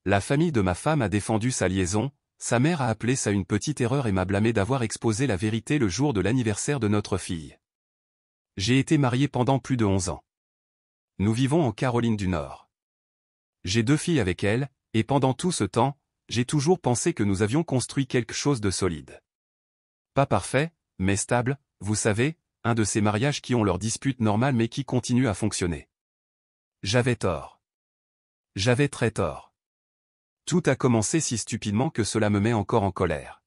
La famille de ma femme a défendu sa liaison, sa mère a appelé ça une petite erreur et m'a blâmé d'avoir exposé la vérité le jour de l'anniversaire de notre fille. J'ai été marié pendant plus de 11 ans. Nous vivons en Caroline du Nord. J'ai 2 filles avec elle, et pendant tout ce temps, j'ai toujours pensé que nous avions construit quelque chose de solide. Pas parfait, mais stable, vous savez, un de ces mariages qui ont leurs disputes normales mais qui continuent à fonctionner. J'avais tort. J'avais très tort. Tout a commencé si stupidement que cela me met encore en colère.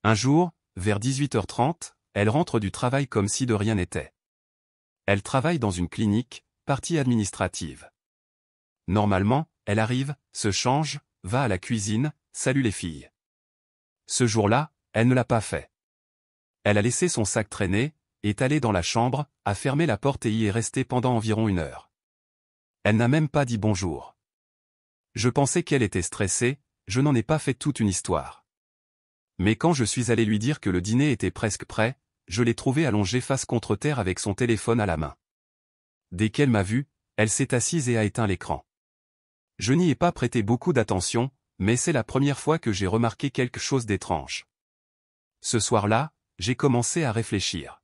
Un jour, vers 18h30, elle rentre du travail comme si de rien n'était. Elle travaille dans une clinique, partie administrative. Normalement, elle arrive, se change, va à la cuisine, salue les filles. Ce jour-là, elle ne l'a pas fait. Elle a laissé son sac traîner, est allée dans la chambre, a fermé la porte et y est restée pendant environ 1 heure. Elle n'a même pas dit bonjour. Je pensais qu'elle était stressée, je n'en ai pas fait toute une histoire. Mais quand je suis allé lui dire que le dîner était presque prêt, je l'ai trouvée allongée face contre terre avec son téléphone à la main. Dès qu'elle m'a vu, elle s'est assise et a éteint l'écran. Je n'y ai pas prêté beaucoup d'attention, mais c'est la première fois que j'ai remarqué quelque chose d'étrange. Ce soir-là, j'ai commencé à réfléchir.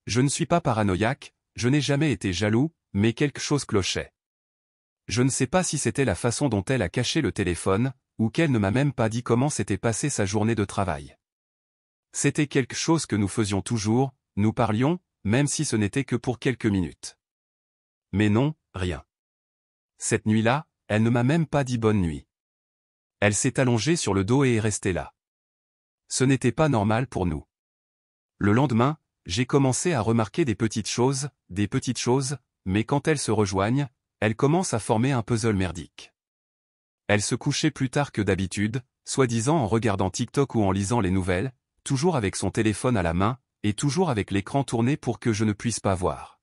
Je ne suis pas paranoïaque, je n'ai jamais été jaloux, mais quelque chose clochait. Je ne sais pas si c'était la façon dont elle a caché le téléphone, ou qu'elle ne m'a même pas dit comment s'était passée sa journée de travail. C'était quelque chose que nous faisions toujours, nous parlions, même si ce n'était que pour quelques minutes. Mais non, rien. Cette nuit-là, elle ne m'a même pas dit bonne nuit. Elle s'est allongée sur le dos et est restée là. Ce n'était pas normal pour nous. Le lendemain, j'ai commencé à remarquer des petites choses, mais quand elles se rejoignent, elles commencent à former un puzzle merdique. Elle se couchait plus tard que d'habitude, soi-disant en regardant TikTok ou en lisant les nouvelles, toujours avec son téléphone à la main, et toujours avec l'écran tourné pour que je ne puisse pas voir.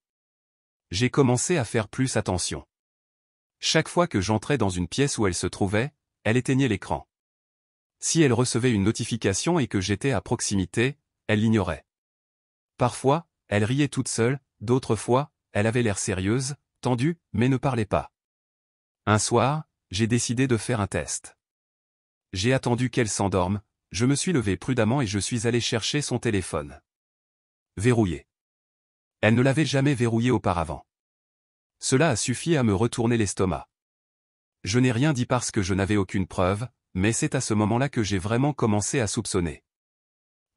J'ai commencé à faire plus attention. Chaque fois que j'entrais dans une pièce où elle se trouvait, elle éteignait l'écran. Si elle recevait une notification et que j'étais à proximité, elle l'ignorait. Parfois, elle riait toute seule, d'autres fois, elle avait l'air sérieuse, tendue, mais ne parlait pas. Un soir, j'ai décidé de faire un test. J'ai attendu qu'elle s'endorme, je me suis levé prudemment et je suis allé chercher son téléphone. Verrouillé. Elle ne l'avait jamais verrouillé auparavant. Cela a suffi à me retourner l'estomac. Je n'ai rien dit parce que je n'avais aucune preuve, mais c'est à ce moment-là que j'ai vraiment commencé à soupçonner.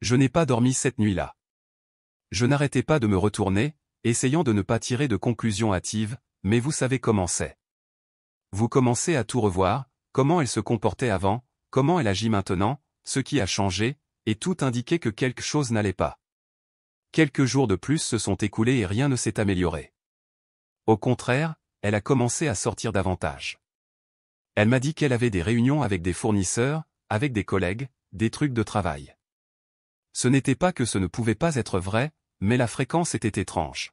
Je n'ai pas dormi cette nuit-là. Je n'arrêtais pas de me retourner, essayant de ne pas tirer de conclusions hâtives, mais vous savez comment c'est. Vous commencez à tout revoir, comment elle se comportait avant, comment elle agit maintenant, ce qui a changé, et tout indiquait que quelque chose n'allait pas. Quelques jours de plus se sont écoulés et rien ne s'est amélioré. Au contraire, elle a commencé à sortir davantage. Elle m'a dit qu'elle avait des réunions avec des fournisseurs, avec des collègues, des trucs de travail. Ce n'était pas que ce ne pouvait pas être vrai, mais la fréquence était étrange.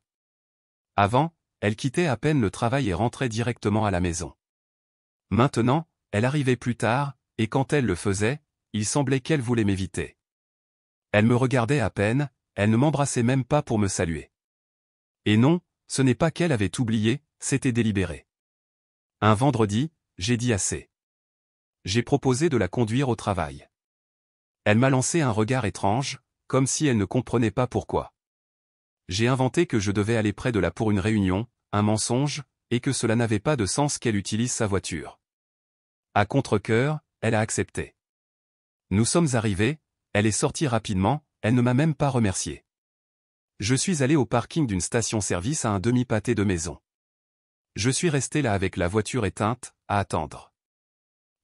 Avant, elle quittait à peine le travail et rentrait directement à la maison. Maintenant, elle arrivait plus tard, et quand elle le faisait, il semblait qu'elle voulait m'éviter. Elle me regardait à peine, elle ne m'embrassait même pas pour me saluer. Et non, ce n'est pas qu'elle avait oublié, c'était délibéré. Un vendredi, j'ai dit assez. J'ai proposé de la conduire au travail. Elle m'a lancé un regard étrange, comme si elle ne comprenait pas pourquoi. J'ai inventé que je devais aller près de là pour une réunion, un mensonge, et que cela n'avait pas de sens qu'elle utilise sa voiture. À contre-cœur, elle a accepté. Nous sommes arrivés, elle est sortie rapidement, elle ne m'a même pas remercié. Je suis allé au parking d'une station-service à un demi-pâté de maison. Je suis resté là avec la voiture éteinte, à attendre.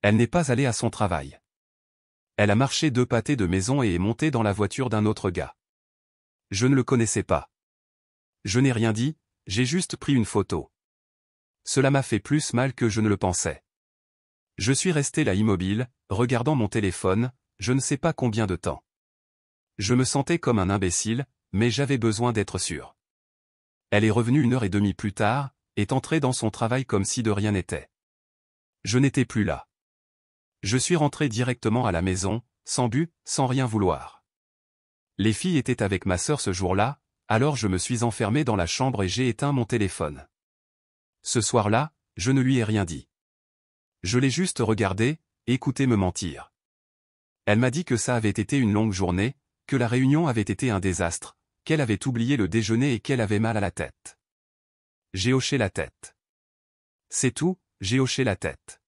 Elle n'est pas allée à son travail. Elle a marché 2 pâtés de maison et est montée dans la voiture d'un autre gars. Je ne le connaissais pas. Je n'ai rien dit, j'ai juste pris une photo. Cela m'a fait plus mal que je ne le pensais. Je suis resté là immobile, regardant mon téléphone, je ne sais pas combien de temps. Je me sentais comme un imbécile, mais j'avais besoin d'être sûr. Elle est revenue 1h30 plus tard, est entrée dans son travail comme si de rien n'était. Je n'étais plus là. Je suis rentré directement à la maison, sans but, sans rien vouloir. Les filles étaient avec ma sœur ce jour-là, alors je me suis enfermé dans la chambre et j'ai éteint mon téléphone. Ce soir-là, je ne lui ai rien dit. Je l'ai juste regardé, écouté me mentir. Elle m'a dit que ça avait été une longue journée, que la réunion avait été un désastre, qu'elle avait oublié le déjeuner et qu'elle avait mal à la tête. J'ai hoché la tête. C'est tout, j'ai hoché la tête.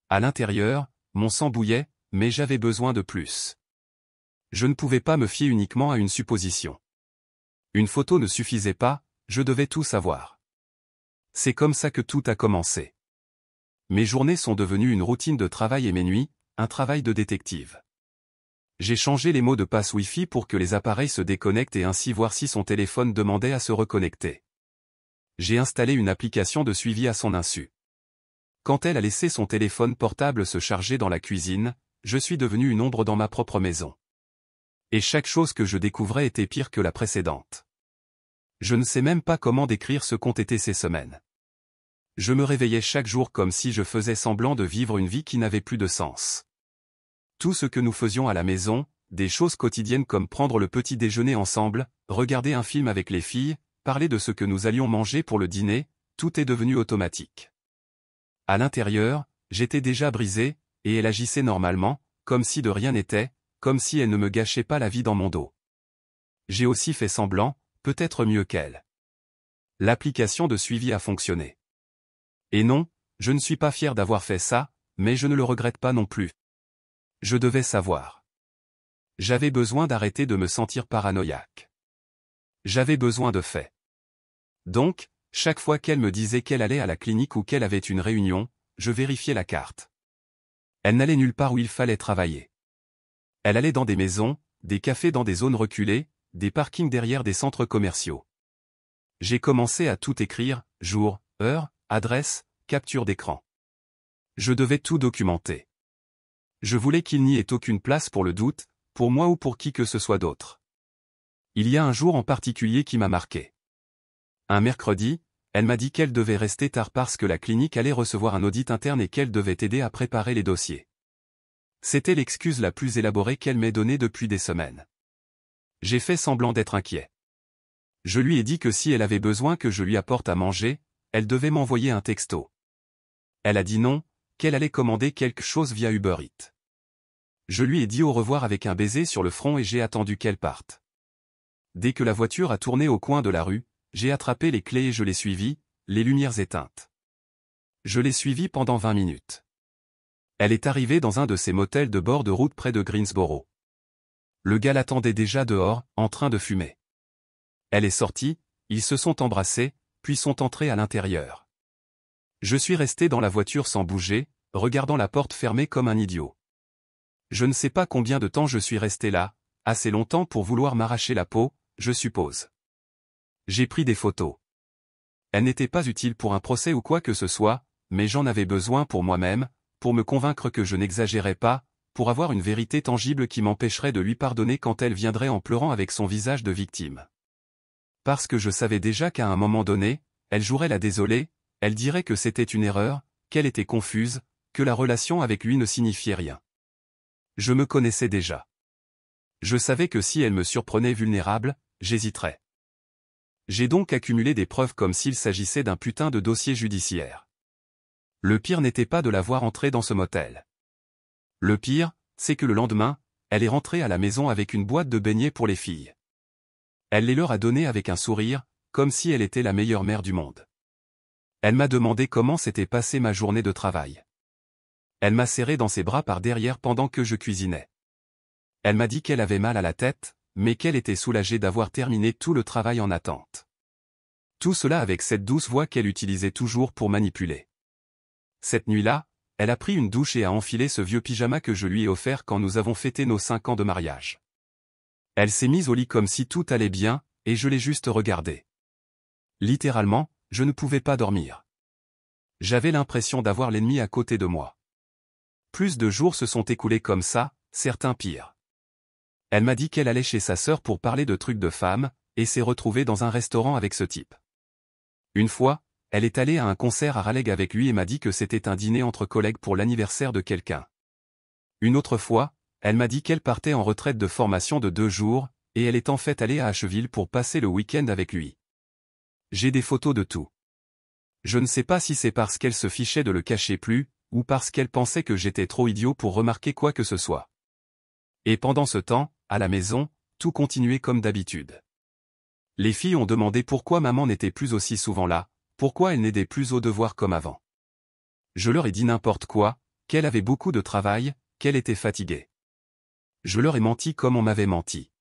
À l'intérieur, mon sang bouillait, mais j'avais besoin de plus. Je ne pouvais pas me fier uniquement à une supposition. Une photo ne suffisait pas, je devais tout savoir. C'est comme ça que tout a commencé. Mes journées sont devenues une routine de travail et mes nuits, un travail de détective. J'ai changé les mots de passe Wi-Fi pour que les appareils se déconnectent et ainsi voir si son téléphone demandait à se reconnecter. J'ai installé une application de suivi à son insu. Quand elle a laissé son téléphone portable se charger dans la cuisine, je suis devenu une ombre dans ma propre maison. Et chaque chose que je découvrais était pire que la précédente. Je ne sais même pas comment décrire ce qu'ont été ces semaines. Je me réveillais chaque jour comme si je faisais semblant de vivre une vie qui n'avait plus de sens. Tout ce que nous faisions à la maison, des choses quotidiennes comme prendre le petit déjeuner ensemble, regarder un film avec les filles, parler de ce que nous allions manger pour le dîner, tout est devenu automatique. À l'intérieur, j'étais déjà brisé, et elle agissait normalement, comme si de rien n'était, comme si elle ne me gâchait pas la vie dans mon dos. J'ai aussi fait semblant, peut-être mieux qu'elle. L'application de suivi a fonctionné. Et non, je ne suis pas fier d'avoir fait ça, mais je ne le regrette pas non plus. Je devais savoir. J'avais besoin d'arrêter de me sentir paranoïaque. J'avais besoin de faits. Donc, chaque fois qu'elle me disait qu'elle allait à la clinique ou qu'elle avait une réunion, je vérifiais la carte. Elle n'allait nulle part où il fallait travailler. Elle allait dans des maisons, des cafés dans des zones reculées, des parkings derrière des centres commerciaux. J'ai commencé à tout écrire, jour, heure, adresse, capture d'écran. Je devais tout documenter. Je voulais qu'il n'y ait aucune place pour le doute, pour moi ou pour qui que ce soit d'autre. Il y a un jour en particulier qui m'a marqué. Un mercredi, elle m'a dit qu'elle devait rester tard parce que la clinique allait recevoir un audit interne et qu'elle devait aider à préparer les dossiers. C'était l'excuse la plus élaborée qu'elle m'ait donnée depuis des semaines. J'ai fait semblant d'être inquiet. Je lui ai dit que si elle avait besoin que je lui apporte à manger, elle devait m'envoyer un texto. Elle a dit non, qu'elle allait commander quelque chose via Uber Eats. Je lui ai dit au revoir avec un baiser sur le front et j'ai attendu qu'elle parte. Dès que la voiture a tourné au coin de la rue, j'ai attrapé les clés et je l'ai suivie, les lumières éteintes. Je l'ai suivie pendant 20 minutes. Elle est arrivée dans un de ces motels de bord de route près de Greensboro. Le gars l'attendait déjà dehors, en train de fumer. Elle est sortie, ils se sont embrassés, puis sont entrés à l'intérieur. Je suis resté dans la voiture sans bouger, regardant la porte fermée comme un idiot. Je ne sais pas combien de temps je suis resté là, assez longtemps pour vouloir m'arracher la peau, je suppose. J'ai pris des photos. Elles n'étaient pas utiles pour un procès ou quoi que ce soit, mais j'en avais besoin pour moi-même, pour me convaincre que je n'exagérais pas, pour avoir une vérité tangible qui m'empêcherait de lui pardonner quand elle viendrait en pleurant avec son visage de victime. Parce que je savais déjà qu'à un moment donné, elle jouerait la désolée, elle dirait que c'était une erreur, qu'elle était confuse, que la relation avec lui ne signifiait rien. Je me connaissais déjà. Je savais que si elle me surprenait vulnérable, j'hésiterais. J'ai donc accumulé des preuves comme s'il s'agissait d'un putain de dossier judiciaire. Le pire n'était pas de la voir entrer dans ce motel. Le pire, c'est que le lendemain, elle est rentrée à la maison avec une boîte de beignets pour les filles. Elle les leur a donnés avec un sourire, comme si elle était la meilleure mère du monde. Elle m'a demandé comment s'était passée ma journée de travail. Elle m'a serré dans ses bras par derrière pendant que je cuisinais. Elle m'a dit qu'elle avait mal à la tête, mais qu'elle était soulagée d'avoir terminé tout le travail en attente. Tout cela avec cette douce voix qu'elle utilisait toujours pour manipuler. Cette nuit-là, elle a pris une douche et a enfilé ce vieux pyjama que je lui ai offert quand nous avons fêté nos 5 ans de mariage. Elle s'est mise au lit comme si tout allait bien, et je l'ai juste regardée. Littéralement, je ne pouvais pas dormir. J'avais l'impression d'avoir l'ennemi à côté de moi. Plus de jours se sont écoulés comme ça, certains pires. Elle m'a dit qu'elle allait chez sa sœur pour parler de trucs de femmes, et s'est retrouvée dans un restaurant avec ce type. Une fois, elle est allée à un concert à Raleigh avec lui et m'a dit que c'était un dîner entre collègues pour l'anniversaire de quelqu'un. Une autre fois, elle m'a dit qu'elle partait en retraite de formation de 2 jours, et elle est en fait allée à Asheville pour passer le week-end avec lui. J'ai des photos de tout. Je ne sais pas si c'est parce qu'elle se fichait de le cacher plus, ou parce qu'elle pensait que j'étais trop idiot pour remarquer quoi que ce soit. Et pendant ce temps, à la maison, tout continuait comme d'habitude. Les filles ont demandé pourquoi maman n'était plus aussi souvent là, pourquoi elle n'aidait plus aux devoirs comme avant. Je leur ai dit n'importe quoi, qu'elle avait beaucoup de travail, qu'elle était fatiguée. Je leur ai menti comme on m'avait menti.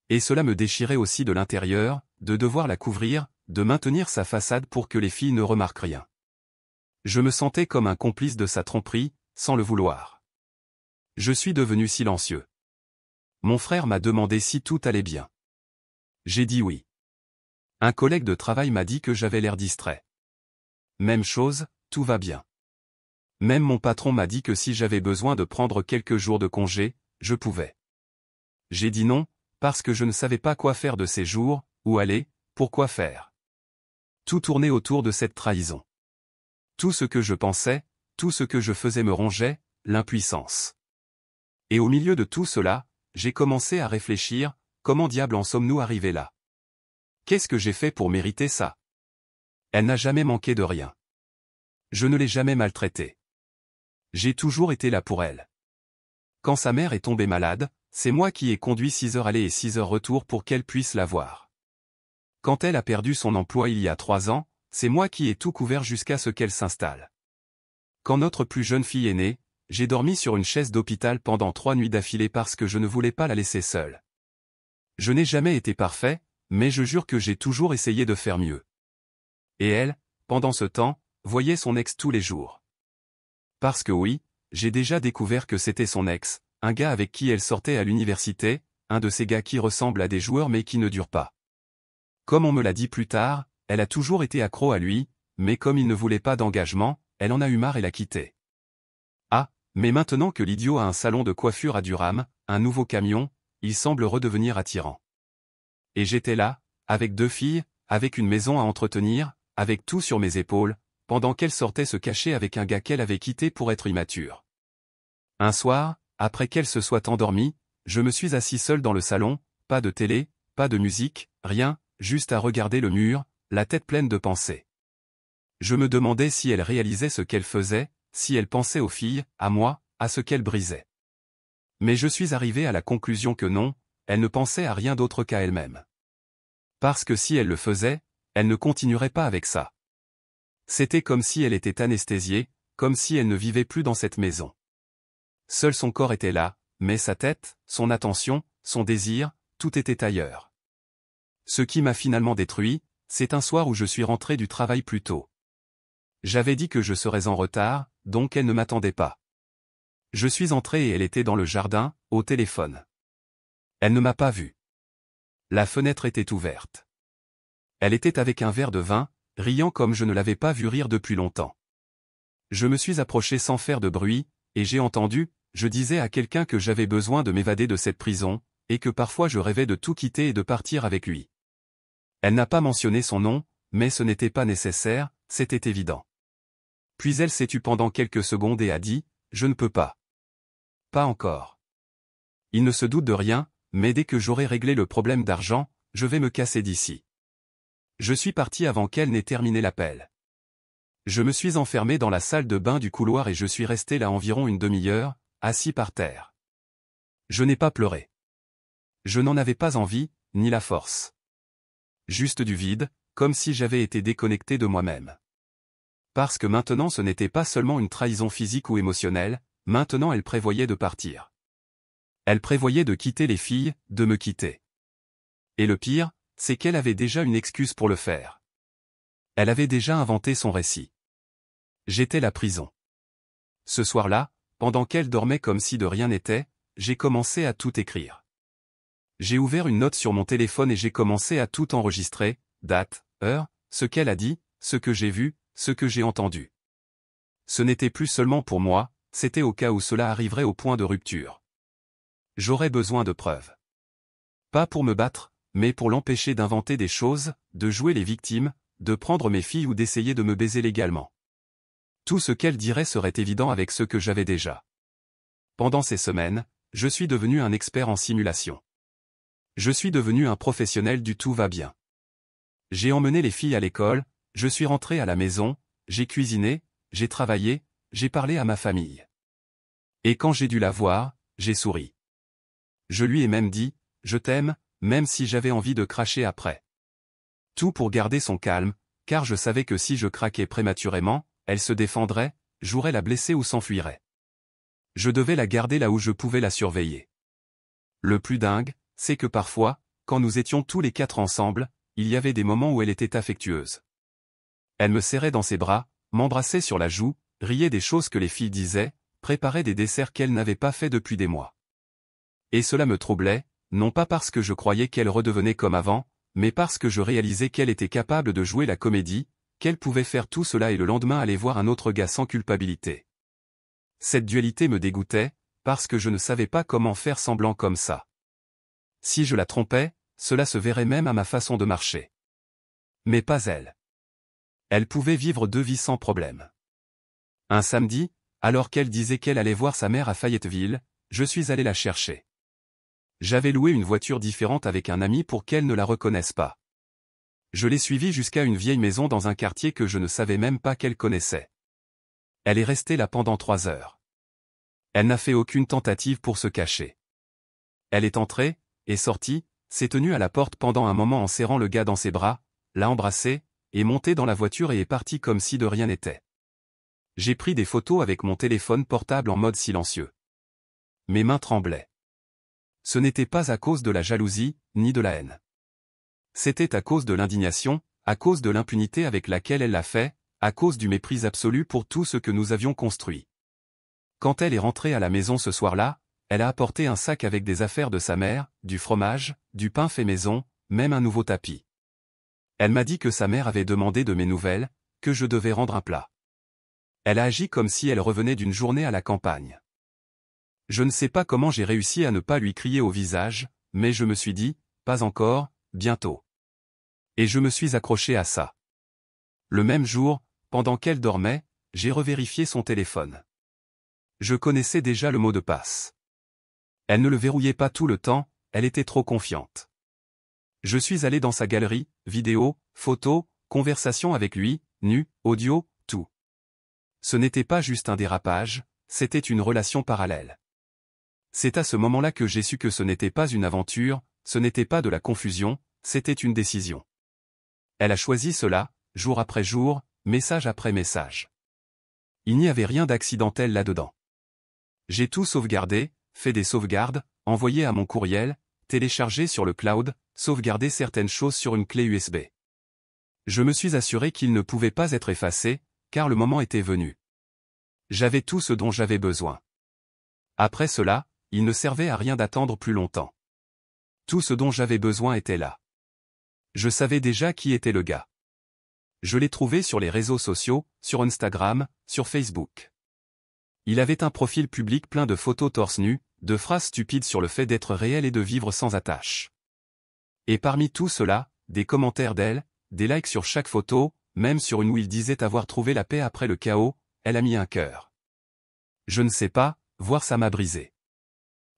Et cela me déchirait aussi de l'intérieur, de devoir la couvrir, de maintenir sa façade pour que les filles ne remarquent rien. Je me sentais comme un complice de sa tromperie, sans le vouloir. Je suis devenu silencieux. Mon frère m'a demandé si tout allait bien. J'ai dit oui. Un collègue de travail m'a dit que j'avais l'air distrait. Même chose, tout va bien. Même mon patron m'a dit que si j'avais besoin de prendre quelques jours de congé, je pouvais. J'ai dit non, parce que je ne savais pas quoi faire de ces jours, où aller, pourquoi faire. Tout tournait autour de cette trahison. Tout ce que je pensais, tout ce que je faisais me rongeait, l'impuissance. Et au milieu de tout cela, j'ai commencé à réfléchir, comment diable en sommes-nous arrivés là? Qu'est-ce que j'ai fait pour mériter ça? Elle n'a jamais manqué de rien. Je ne l'ai jamais maltraitée. J'ai toujours été là pour elle. Quand sa mère est tombée malade, c'est moi qui ai conduit 6 heures aller et 6 heures retour pour qu'elle puisse la voir. Quand elle a perdu son emploi il y a 3 ans, c'est moi qui ai tout couvert jusqu'à ce qu'elle s'installe. Quand notre plus jeune fille est née, j'ai dormi sur une chaise d'hôpital pendant 3 nuits d'affilée parce que je ne voulais pas la laisser seule. Je n'ai jamais été parfait, mais je jure que j'ai toujours essayé de faire mieux. Et elle, pendant ce temps, voyait son ex tous les jours. Parce que oui, j'ai déjà découvert que c'était son ex, un gars avec qui elle sortait à l'université, un de ces gars qui ressemblent à des joueurs mais qui ne durent pas. Comme on me l'a dit plus tard, elle a toujours été accro à lui, mais comme il ne voulait pas d'engagement, elle en a eu marre et l'a quitté. Ah, mais maintenant que l'idiot a un salon de coiffure à Durham, un nouveau camion, il semble redevenir attirant. Et j'étais là, avec 2 filles, avec une maison à entretenir, avec tout sur mes épaules, pendant qu'elle sortait se cacher avec un gars qu'elle avait quitté pour être immature. Un soir, après qu'elle se soit endormie, je me suis assis seul dans le salon, pas de télé, pas de musique, rien, juste à regarder le mur, la tête pleine de pensées. Je me demandais si elle réalisait ce qu'elle faisait, si elle pensait aux filles, à moi, à ce qu'elle brisait. Mais je suis arrivé à la conclusion que non, elle ne pensait à rien d'autre qu'à elle-même. Parce que si elle le faisait, elle ne continuerait pas avec ça. C'était comme si elle était anesthésiée, comme si elle ne vivait plus dans cette maison. Seul son corps était là, mais sa tête, son attention, son désir, tout était ailleurs. Ce qui m'a finalement détruit, c'est un soir où je suis rentré du travail plus tôt. J'avais dit que je serais en retard, donc elle ne m'attendait pas. Je suis entré et elle était dans le jardin, au téléphone. Elle ne m'a pas vu. La fenêtre était ouverte. Elle était avec un verre de vin, riant comme je ne l'avais pas vu rire depuis longtemps. Je me suis approché sans faire de bruit, et j'ai entendu, je disais à quelqu'un que j'avais besoin de m'évader de cette prison, et que parfois je rêvais de tout quitter et de partir avec lui. Elle n'a pas mentionné son nom, mais ce n'était pas nécessaire, c'était évident. Puis elle s'est tue pendant quelques secondes et a dit, je ne peux pas. Pas encore. Il ne se doute de rien, mais dès que j'aurai réglé le problème d'argent, je vais me casser d'ici. Je suis parti avant qu'elle n'ait terminé l'appel. Je me suis enfermé dans la salle de bain du couloir et je suis resté là environ une demi-heure, assis par terre. Je n'ai pas pleuré. Je n'en avais pas envie, ni la force. Juste du vide, comme si j'avais été déconnecté de moi-même. Parce que maintenant ce n'était pas seulement une trahison physique ou émotionnelle, maintenant elle prévoyait de partir. Elle prévoyait de quitter les filles, de me quitter. Et le pire, c'est qu'elle avait déjà une excuse pour le faire. Elle avait déjà inventé son récit. J'étais la prison. Ce soir-là, pendant qu'elle dormait comme si de rien n'était, j'ai commencé à tout écrire. J'ai ouvert une note sur mon téléphone et j'ai commencé à tout enregistrer, date, heure, ce qu'elle a dit, ce que j'ai vu, ce que j'ai entendu. Ce n'était plus seulement pour moi, c'était au cas où cela arriverait au point de rupture. J'aurais besoin de preuves. Pas pour me battre, mais pour l'empêcher d'inventer des choses, de jouer les victimes, de prendre mes filles ou d'essayer de me baiser légalement. Tout ce qu'elle dirait serait évident avec ce que j'avais déjà. Pendant ces semaines, je suis devenu un expert en simulation. Je suis devenu un professionnel du tout va bien. J'ai emmené les filles à l'école, je suis rentré à la maison, j'ai cuisiné, j'ai travaillé, j'ai parlé à ma famille. Et quand j'ai dû la voir, j'ai souri. Je lui ai même dit, je t'aime, même si j'avais envie de cracher après. Tout pour garder son calme, car je savais que si je craquais prématurément, elle se défendrait, jouerait la blesser ou s'enfuirait. Je devais la garder là où je pouvais la surveiller. Le plus dingue, c'est que parfois, quand nous étions tous les quatre ensemble, il y avait des moments où elle était affectueuse. Elle me serrait dans ses bras, m'embrassait sur la joue, riait des choses que les filles disaient, préparait des desserts qu'elle n'avait pas fait depuis des mois. Et cela me troublait, non pas parce que je croyais qu'elle redevenait comme avant, mais parce que je réalisais qu'elle était capable de jouer la comédie, qu'elle pouvait faire tout cela et le lendemain aller voir un autre gars sans culpabilité. Cette dualité me dégoûtait, parce que je ne savais pas comment faire semblant comme ça. Si je la trompais, cela se verrait même à ma façon de marcher. Mais pas elle. Elle pouvait vivre deux vies sans problème. Un samedi, alors qu'elle disait qu'elle allait voir sa mère à Fayetteville, je suis allé la chercher. J'avais loué une voiture différente avec un ami pour qu'elle ne la reconnaisse pas. Je l'ai suivie jusqu'à une vieille maison dans un quartier que je ne savais même pas qu'elle connaissait. Elle est restée là pendant 3 heures. Elle n'a fait aucune tentative pour se cacher. Elle est entrée, est sortie, s'est tenue à la porte pendant un moment en serrant le gars dans ses bras, l'a embrassé, est montée dans la voiture et est partie comme si de rien n'était. J'ai pris des photos avec mon téléphone portable en mode silencieux. Mes mains tremblaient. Ce n'était pas à cause de la jalousie, ni de la haine. C'était à cause de l'indignation, à cause de l'impunité avec laquelle elle l'a fait, à cause du mépris absolu pour tout ce que nous avions construit. Quand elle est rentrée à la maison ce soir-là, elle a apporté un sac avec des affaires de sa mère, du fromage, du pain fait maison, même un nouveau tapis. Elle m'a dit que sa mère avait demandé de mes nouvelles, que je devais rendre un plat. Elle a agi comme si elle revenait d'une journée à la campagne. Je ne sais pas comment j'ai réussi à ne pas lui crier au visage, mais je me suis dit, pas encore, bientôt. Et je me suis accroché à ça. Le même jour, pendant qu'elle dormait, j'ai revérifié son téléphone. Je connaissais déjà le mot de passe. Elle ne le verrouillait pas tout le temps, elle était trop confiante. Je suis allé dans sa galerie, vidéos, photos, conversations avec lui, nu, audio, tout. Ce n'était pas juste un dérapage, c'était une relation parallèle. C'est à ce moment-là que j'ai su que ce n'était pas une aventure, ce n'était pas de la confusion, c'était une décision. Elle a choisi cela, jour après jour, message après message. Il n'y avait rien d'accidentel là-dedans. J'ai tout sauvegardé, fait des sauvegardes, envoyé à mon courriel, téléchargé sur le cloud, sauvegardé certaines choses sur une clé USB. Je me suis assuré qu'il ne pouvait pas être effacé, car le moment était venu. J'avais tout ce dont j'avais besoin. Après cela, il ne servait à rien d'attendre plus longtemps. Tout ce dont j'avais besoin était là. Je savais déjà qui était le gars. Je l'ai trouvé sur les réseaux sociaux, sur Instagram, sur Facebook. Il avait un profil public plein de photos torse nu, de phrases stupides sur le fait d'être réel et de vivre sans attache. Et parmi tout cela, des commentaires d'elle, des likes sur chaque photo, même sur une où il disait avoir trouvé la paix après le chaos, elle a mis un cœur. Je ne sais pas, voir ça m'a brisé.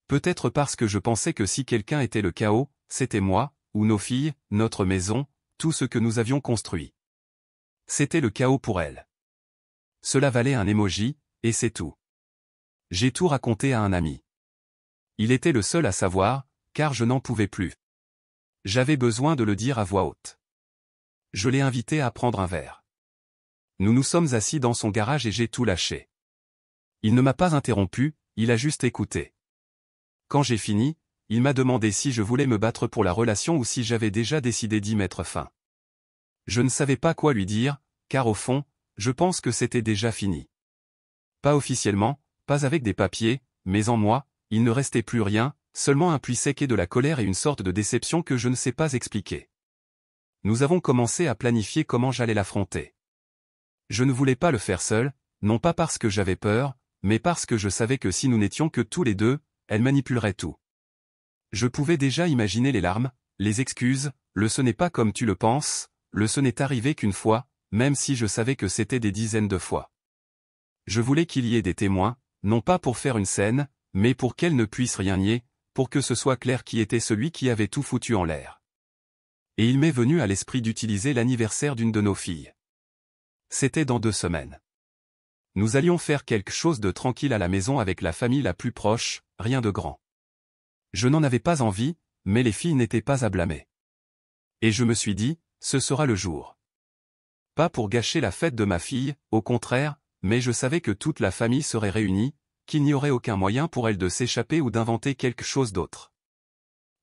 Peut-être parce que je pensais que si quelqu'un était le chaos, c'était moi, ou nos filles, notre maison, tout ce que nous avions construit. C'était le chaos pour elle. Cela valait un emoji, et c'est tout. J'ai tout raconté à un ami. Il était le seul à savoir, car je n'en pouvais plus. J'avais besoin de le dire à voix haute. Je l'ai invité à prendre un verre. Nous nous sommes assis dans son garage et j'ai tout lâché. Il ne m'a pas interrompu, il a juste écouté. Quand j'ai fini, il m'a demandé si je voulais me battre pour la relation ou si j'avais déjà décidé d'y mettre fin. Je ne savais pas quoi lui dire, car au fond, je pense que c'était déjà fini. Pas officiellement, pas avec des papiers, mais en moi, il ne restait plus rien, seulement un puits sec et de la colère et une sorte de déception que je ne sais pas expliquer. Nous avons commencé à planifier comment j'allais l'affronter. Je ne voulais pas le faire seul, non pas parce que j'avais peur, mais parce que je savais que si nous n'étions que tous les deux, elle manipulerait tout. Je pouvais déjà imaginer les larmes, les excuses, le ce n'est pas comme tu le penses, le ce n'est arrivé qu'une fois, même si je savais que c'était des dizaines de fois. Je voulais qu'il y ait des témoins, non pas pour faire une scène, mais pour qu'elle ne puisse rien nier, pour que ce soit clair qui était celui qui avait tout foutu en l'air. Et il m'est venu à l'esprit d'utiliser l'anniversaire d'une de nos filles. C'était dans 2 semaines. Nous allions faire quelque chose de tranquille à la maison avec la famille la plus proche, rien de grand. Je n'en avais pas envie, mais les filles n'étaient pas à blâmer. Et je me suis dit, ce sera le jour. Pas pour gâcher la fête de ma fille, au contraire, mais je savais que toute la famille serait réunie, qu'il n'y aurait aucun moyen pour elle de s'échapper ou d'inventer quelque chose d'autre.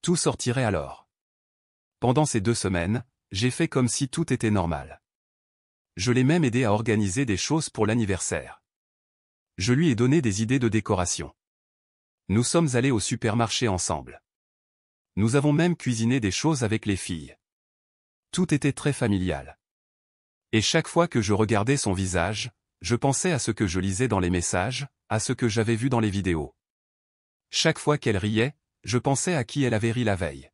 Tout sortirait alors. Pendant ces 2 semaines, j'ai fait comme si tout était normal. Je l'ai même aidé à organiser des choses pour l'anniversaire. Je lui ai donné des idées de décoration. Nous sommes allés au supermarché ensemble. Nous avons même cuisiné des choses avec les filles. Tout était très familial. Et chaque fois que je regardais son visage, je pensais à ce que je lisais dans les messages, à ce que j'avais vu dans les vidéos. Chaque fois qu'elle riait, je pensais à qui elle avait ri la veille.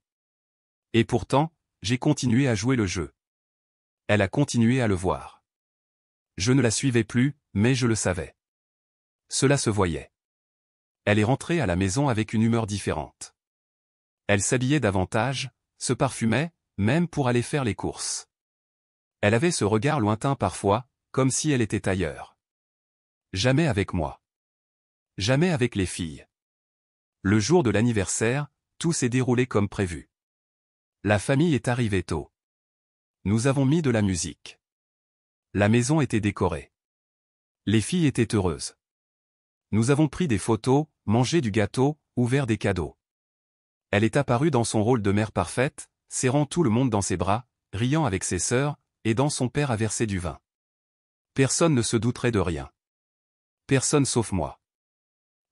Et pourtant, j'ai continué à jouer le jeu. Elle a continué à le voir. Je ne la suivais plus, mais je le savais. Cela se voyait. Elle est rentrée à la maison avec une humeur différente. Elle s'habillait davantage, se parfumait, même pour aller faire les courses. Elle avait ce regard lointain parfois, comme si elle était ailleurs. Jamais avec moi. Jamais avec les filles. Le jour de l'anniversaire, tout s'est déroulé comme prévu. La famille est arrivée tôt. Nous avons mis de la musique. La maison était décorée. Les filles étaient heureuses. Nous avons pris des photos, mangé du gâteau, ouvert des cadeaux. Elle est apparue dans son rôle de mère parfaite, serrant tout le monde dans ses bras, riant avec ses sœurs, aidant son père à verser du vin. Personne ne se douterait de rien. Personne sauf moi.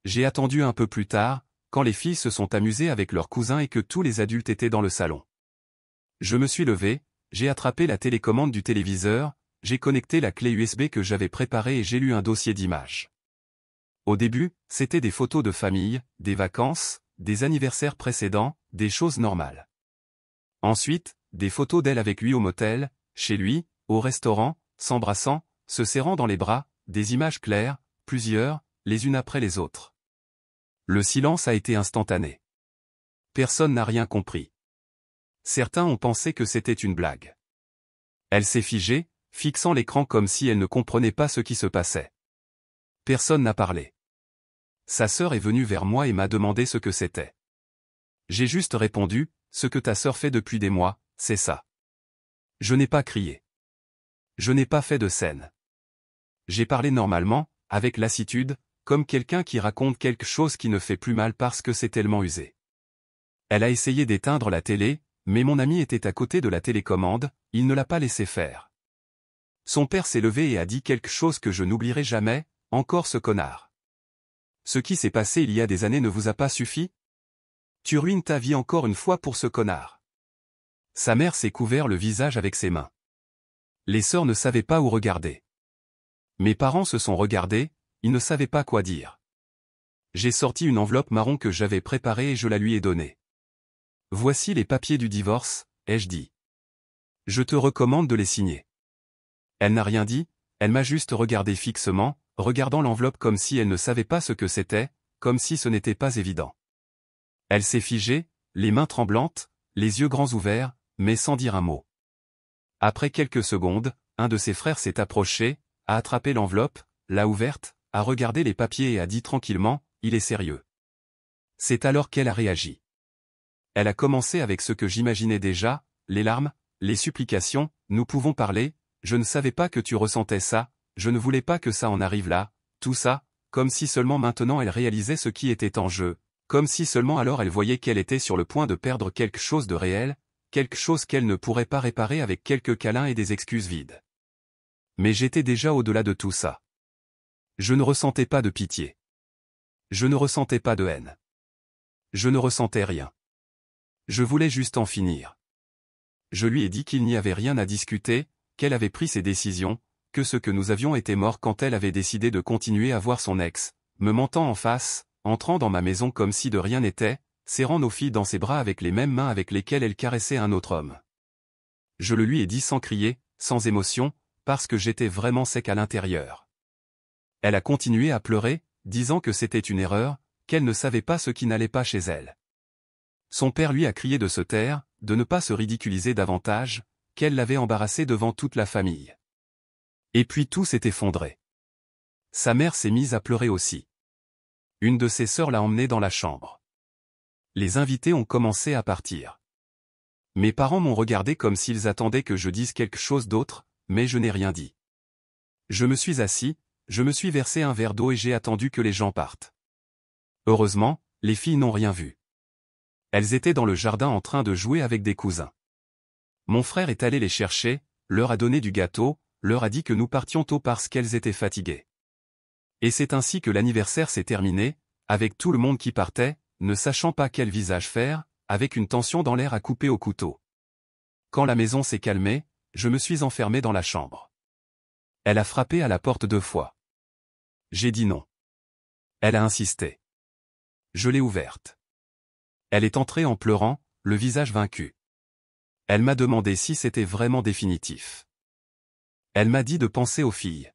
J'ai attendu un peu plus tard, quand les filles se sont amusées avec leurs cousins et que tous les adultes étaient dans le salon. Je me suis levé, j'ai attrapé la télécommande du téléviseur, j'ai connecté la clé USB que j'avais préparée et j'ai lu un dossier d'images. Au début, c'était des photos de famille, des vacances, des anniversaires précédents, des choses normales. Ensuite, des photos d'elle avec lui au motel, chez lui, au restaurant, s'embrassant, se serrant dans les bras, des images claires, plusieurs, les unes après les autres. Le silence a été instantané. Personne n'a rien compris. Certains ont pensé que c'était une blague. Elle s'est figée, fixant l'écran comme si elle ne comprenait pas ce qui se passait. Personne n'a parlé. Sa sœur est venue vers moi et m'a demandé ce que c'était. J'ai juste répondu, ce que ta sœur fait depuis des mois, c'est ça. Je n'ai pas crié. Je n'ai pas fait de scène. J'ai parlé normalement, avec lassitude, comme quelqu'un qui raconte quelque chose qui ne fait plus mal parce que c'est tellement usé. Elle a essayé d'éteindre la télé, mais mon ami était à côté de la télécommande, il ne l'a pas laissé faire. Son père s'est levé et a dit quelque chose que je n'oublierai jamais, encore ce connard. Ce qui s'est passé il y a des années ne vous a pas suffi? Tu ruines ta vie encore une fois pour ce connard. Sa mère s'est couvert le visage avec ses mains. Les sœurs ne savaient pas où regarder. Mes parents se sont regardés, ils ne savaient pas quoi dire. J'ai sorti une enveloppe marron que j'avais préparée et je la lui ai donnée. Voici les papiers du divorce, ai-je dit. Je te recommande de les signer. Elle n'a rien dit, elle m'a juste regardé fixement, regardant l'enveloppe comme si elle ne savait pas ce que c'était, comme si ce n'était pas évident. Elle s'est figée, les mains tremblantes, les yeux grands ouverts, mais sans dire un mot. Après quelques secondes, un de ses frères s'est approché, a attrapé l'enveloppe, l'a ouverte, a regardé les papiers et a dit tranquillement, il est sérieux. C'est alors qu'elle a réagi. Elle a commencé avec ce que j'imaginais déjà, les larmes, les supplications, nous pouvons parler, je ne savais pas que tu ressentais ça, je ne voulais pas que ça en arrive là, tout ça, comme si seulement maintenant elle réalisait ce qui était en jeu, comme si seulement alors elle voyait qu'elle était sur le point de perdre quelque chose de réel, quelque chose qu'elle ne pourrait pas réparer avec quelques câlins et des excuses vides. Mais j'étais déjà au-delà de tout ça. Je ne ressentais pas de pitié. Je ne ressentais pas de haine. Je ne ressentais rien. Je voulais juste en finir. Je lui ai dit qu'il n'y avait rien à discuter, qu'elle avait pris ses décisions, que ce que nous avions était mort quand elle avait décidé de continuer à voir son ex, me mentant en face, entrant dans ma maison comme si de rien n'était, serrant nos filles dans ses bras avec les mêmes mains avec lesquelles elle caressait un autre homme. Je le lui ai dit sans crier, sans émotion, parce que j'étais vraiment sec à l'intérieur. Elle a continué à pleurer, disant que c'était une erreur, qu'elle ne savait pas ce qui n'allait pas chez elle. Son père lui a crié de se taire, de ne pas se ridiculiser davantage, qu'elle l'avait embarrassé devant toute la famille. Et puis tout s'est effondré. Sa mère s'est mise à pleurer aussi. Une de ses sœurs l'a emmenée dans la chambre. Les invités ont commencé à partir. Mes parents m'ont regardé comme s'ils attendaient que je dise quelque chose d'autre, mais je n'ai rien dit. Je me suis assis, je me suis versé un verre d'eau et j'ai attendu que les gens partent. Heureusement, les filles n'ont rien vu. Elles étaient dans le jardin en train de jouer avec des cousins. Mon frère est allé les chercher, leur a donné du gâteau, leur a dit que nous partions tôt parce qu'elles étaient fatiguées. Et c'est ainsi que l'anniversaire s'est terminé, avec tout le monde qui partait, ne sachant pas quel visage faire, avec une tension dans l'air à couper au couteau. Quand la maison s'est calmée, je me suis enfermé dans la chambre. Elle a frappé à la porte 2 fois. J'ai dit non. Elle a insisté. Je l'ai ouverte. Elle est entrée en pleurant, le visage vaincu. Elle m'a demandé si c'était vraiment définitif. Elle m'a dit de penser aux filles.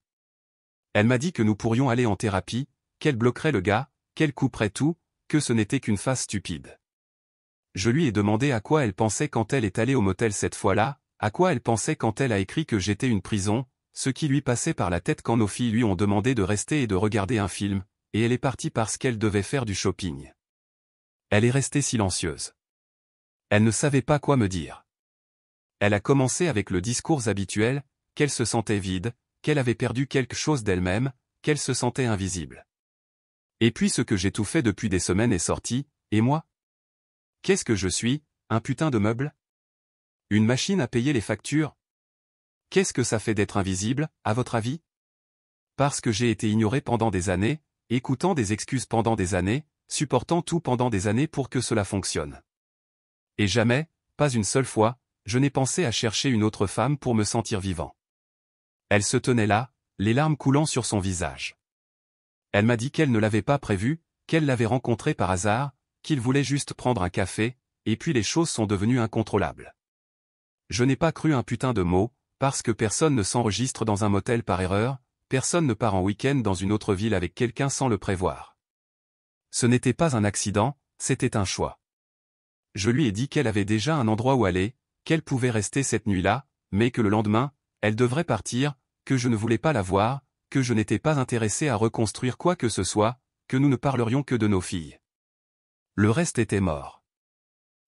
Elle m'a dit que nous pourrions aller en thérapie, qu'elle bloquerait le gars, qu'elle couperait tout, que ce n'était qu'une phase stupide. Je lui ai demandé à quoi elle pensait quand elle est allée au motel cette fois-là, à quoi elle pensait quand elle a écrit que j'étais une prison, ce qui lui passait par la tête quand nos filles lui ont demandé de rester et de regarder un film, et elle est partie parce qu'elle devait faire du shopping. Elle est restée silencieuse. Elle ne savait pas quoi me dire. Elle a commencé avec le discours habituel, qu'elle se sentait vide, qu'elle avait perdu quelque chose d'elle-même, qu'elle se sentait invisible. Et puis ce que j'ai tout fait depuis des semaines est sorti, et moi? Qu'est-ce que je suis, un putain de meuble? Une machine à payer les factures? Qu'est-ce que ça fait d'être invisible, à votre avis? Parce que j'ai été ignoré pendant des années, écoutant des excuses pendant des années, supportant tout pendant des années pour que cela fonctionne. Et jamais, pas une seule fois, je n'ai pensé à chercher une autre femme pour me sentir vivant. Elle se tenait là, les larmes coulant sur son visage. Elle m'a dit qu'elle ne l'avait pas prévu, qu'elle l'avait rencontré par hasard, qu'il voulait juste prendre un café, et puis les choses sont devenues incontrôlables. Je n'ai pas cru un putain de mot, parce que personne ne s'enregistre dans un motel par erreur, personne ne part en week-end dans une autre ville avec quelqu'un sans le prévoir. Ce n'était pas un accident, c'était un choix. Je lui ai dit qu'elle avait déjà un endroit où aller, qu'elle pouvait rester cette nuit-là, mais que le lendemain, elle devrait partir, que je ne voulais pas la voir, que je n'étais pas intéressé à reconstruire quoi que ce soit, que nous ne parlerions que de nos filles. Le reste était mort.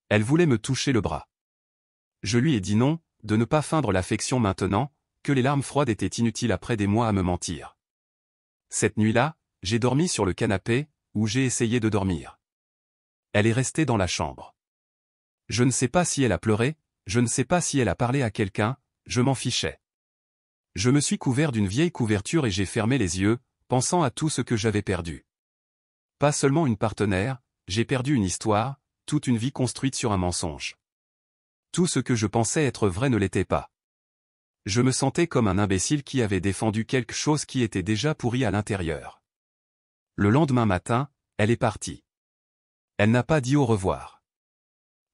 Elle voulait me toucher le bras. Je lui ai dit non, de ne pas feindre l'affection maintenant, que les larmes froides étaient inutiles après des mois à me mentir. Cette nuit-là, j'ai dormi sur le canapé, où j'ai essayé de dormir. Elle est restée dans la chambre. Je ne sais pas si elle a pleuré, je ne sais pas si elle a parlé à quelqu'un, je m'en fichais. Je me suis couvert d'une vieille couverture et j'ai fermé les yeux, pensant à tout ce que j'avais perdu. Pas seulement une partenaire, j'ai perdu une histoire, toute une vie construite sur un mensonge. Tout ce que je pensais être vrai ne l'était pas. Je me sentais comme un imbécile qui avait défendu quelque chose qui était déjà pourri à l'intérieur. Le lendemain matin, elle est partie. Elle n'a pas dit au revoir.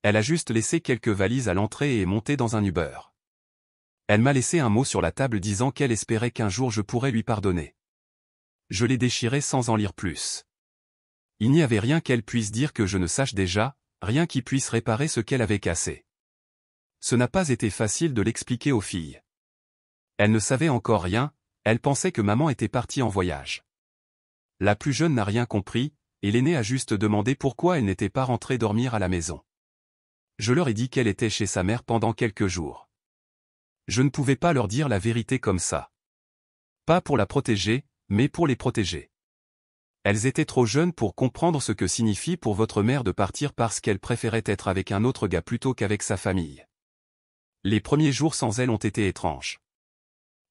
Elle a juste laissé quelques valises à l'entrée et est montée dans un Uber. Elle m'a laissé un mot sur la table disant qu'elle espérait qu'un jour je pourrais lui pardonner. Je l'ai déchiré sans en lire plus. Il n'y avait rien qu'elle puisse dire que je ne sache déjà, rien qui puisse réparer ce qu'elle avait cassé. Ce n'a pas été facile de l'expliquer aux filles. Elles ne savaient encore rien, elles pensaient que maman était partie en voyage. La plus jeune n'a rien compris, et l'aînée a juste demandé pourquoi elle n'était pas rentrée dormir à la maison. Je leur ai dit qu'elle était chez sa mère pendant quelques jours. Je ne pouvais pas leur dire la vérité comme ça. Pas pour la protéger, mais pour les protéger. Elles étaient trop jeunes pour comprendre ce que signifie pour votre mère de partir parce qu'elle préférait être avec un autre gars plutôt qu'avec sa famille. Les premiers jours sans elle ont été étranges.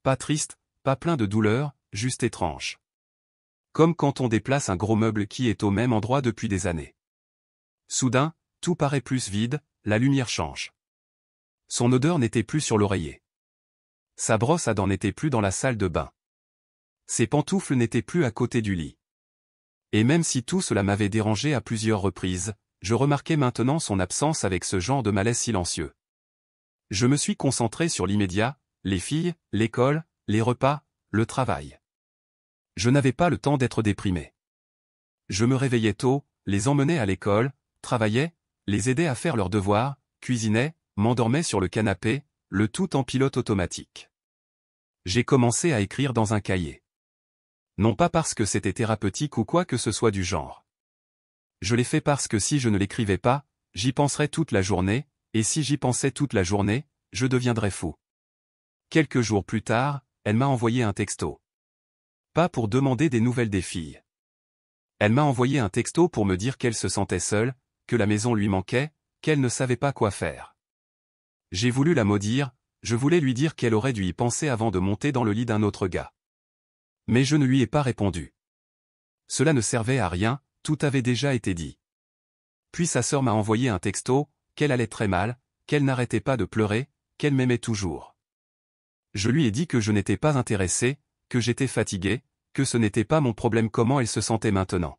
Pas tristes, pas pleins de douleur, juste étranges. Comme quand on déplace un gros meuble qui est au même endroit depuis des années. Soudain, tout paraît plus vide, la lumière change. Son odeur n'était plus sur l'oreiller. Sa brosse à dents n'était plus dans la salle de bain. Ses pantoufles n'étaient plus à côté du lit. Et même si tout cela m'avait dérangé à plusieurs reprises, je remarquais maintenant son absence avec ce genre de malaise silencieux. Je me suis concentré sur l'immédiat, les filles, l'école, les repas, le travail. Je n'avais pas le temps d'être déprimé. Je me réveillais tôt, les emmenais à l'école, travaillais, les aidais à faire leurs devoirs, cuisinais, m'endormais sur le canapé, le tout en pilote automatique. J'ai commencé à écrire dans un cahier. Non pas parce que c'était thérapeutique ou quoi que ce soit du genre. Je l'ai fait parce que si je ne l'écrivais pas, j'y penserais toute la journée, et si j'y pensais toute la journée, je deviendrais fou. Quelques jours plus tard, elle m'a envoyé un texto. Pas pour demander des nouvelles des filles. Elle m'a envoyé un texto pour me dire qu'elle se sentait seule, que la maison lui manquait, qu'elle ne savait pas quoi faire. J'ai voulu la maudire, je voulais lui dire qu'elle aurait dû y penser avant de monter dans le lit d'un autre gars. Mais je ne lui ai pas répondu. Cela ne servait à rien, tout avait déjà été dit. Puis sa sœur m'a envoyé un texto, qu'elle allait très mal, qu'elle n'arrêtait pas de pleurer, qu'elle m'aimait toujours. Je lui ai dit que je n'étais pas intéressé, que j'étais fatigué, que ce n'était pas mon problème comment elle se sentait maintenant.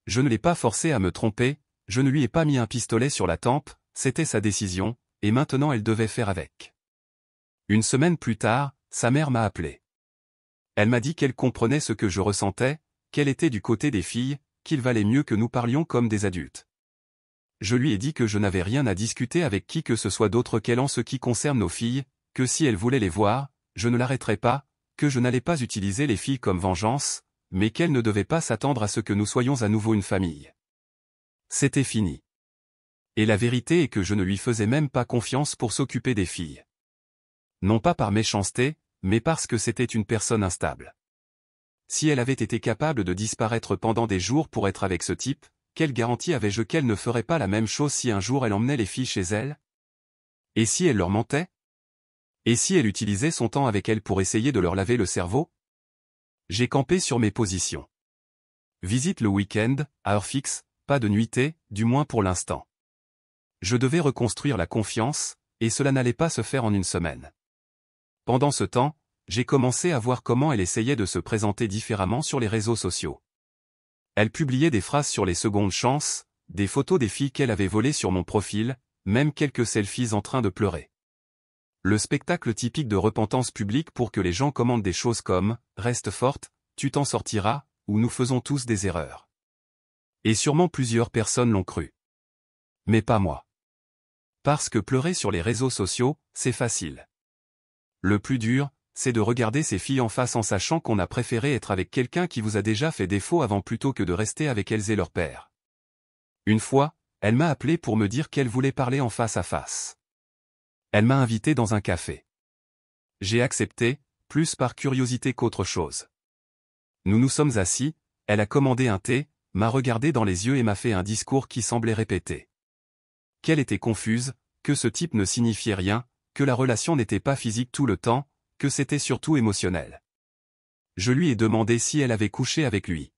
Je ne l'ai pas forcée à me tromper, je ne lui ai pas mis un pistolet sur la tempe, c'était sa décision, et maintenant elle devait faire avec. Une semaine plus tard, sa mère m'a appelé. Elle m'a dit qu'elle comprenait ce que je ressentais, qu'elle était du côté des filles, qu'il valait mieux que nous parlions comme des adultes. Je lui ai dit que je n'avais rien à discuter avec qui que ce soit d'autre qu'elle en ce qui concerne nos filles, que si elle voulait les voir, je ne l'arrêterais pas, que je n'allais pas utiliser les filles comme vengeance, mais qu'elle ne devait pas s'attendre à ce que nous soyons à nouveau une famille. C'était fini. Et la vérité est que je ne lui faisais même pas confiance pour s'occuper des filles. Non pas par méchanceté, mais parce que c'était une personne instable. Si elle avait été capable de disparaître pendant des jours pour être avec ce type, quelle garantie avais-je qu'elle ne ferait pas la même chose si un jour elle emmenait les filles chez elle? Et si elle leur mentait? Et si elle utilisait son temps avec elles pour essayer de leur laver le cerveau? J'ai campé sur mes positions. Visite le week-end, à heure fixe, pas de nuitée, du moins pour l'instant. Je devais reconstruire la confiance, et cela n'allait pas se faire en une semaine. Pendant ce temps, j'ai commencé à voir comment elle essayait de se présenter différemment sur les réseaux sociaux. Elle publiait des phrases sur les secondes chances, des photos des filles qu'elle avait volées sur mon profil, même quelques selfies en train de pleurer. Le spectacle typique de repentance publique pour que les gens commentent des choses comme « Reste forte, tu t'en sortiras » ou « Nous faisons tous des erreurs ». Et sûrement plusieurs personnes l'ont cru. Mais pas moi. Parce que pleurer sur les réseaux sociaux, c'est facile. Le plus dur, c'est de regarder ces filles en face en sachant qu'on a préféré être avec quelqu'un qui vous a déjà fait défaut avant plutôt que de rester avec elles et leur père. Une fois, elle m'a appelé pour me dire qu'elle voulait parler en face à face. Elle m'a invité dans un café. J'ai accepté, plus par curiosité qu'autre chose. Nous nous sommes assis, elle a commandé un thé, m'a regardé dans les yeux et m'a fait un discours qui semblait répéter. Qu'elle était confuse, que ce type ne signifiait rien, que la relation n'était pas physique tout le temps, que c'était surtout émotionnel. Je lui ai demandé si elle avait couché avec lui.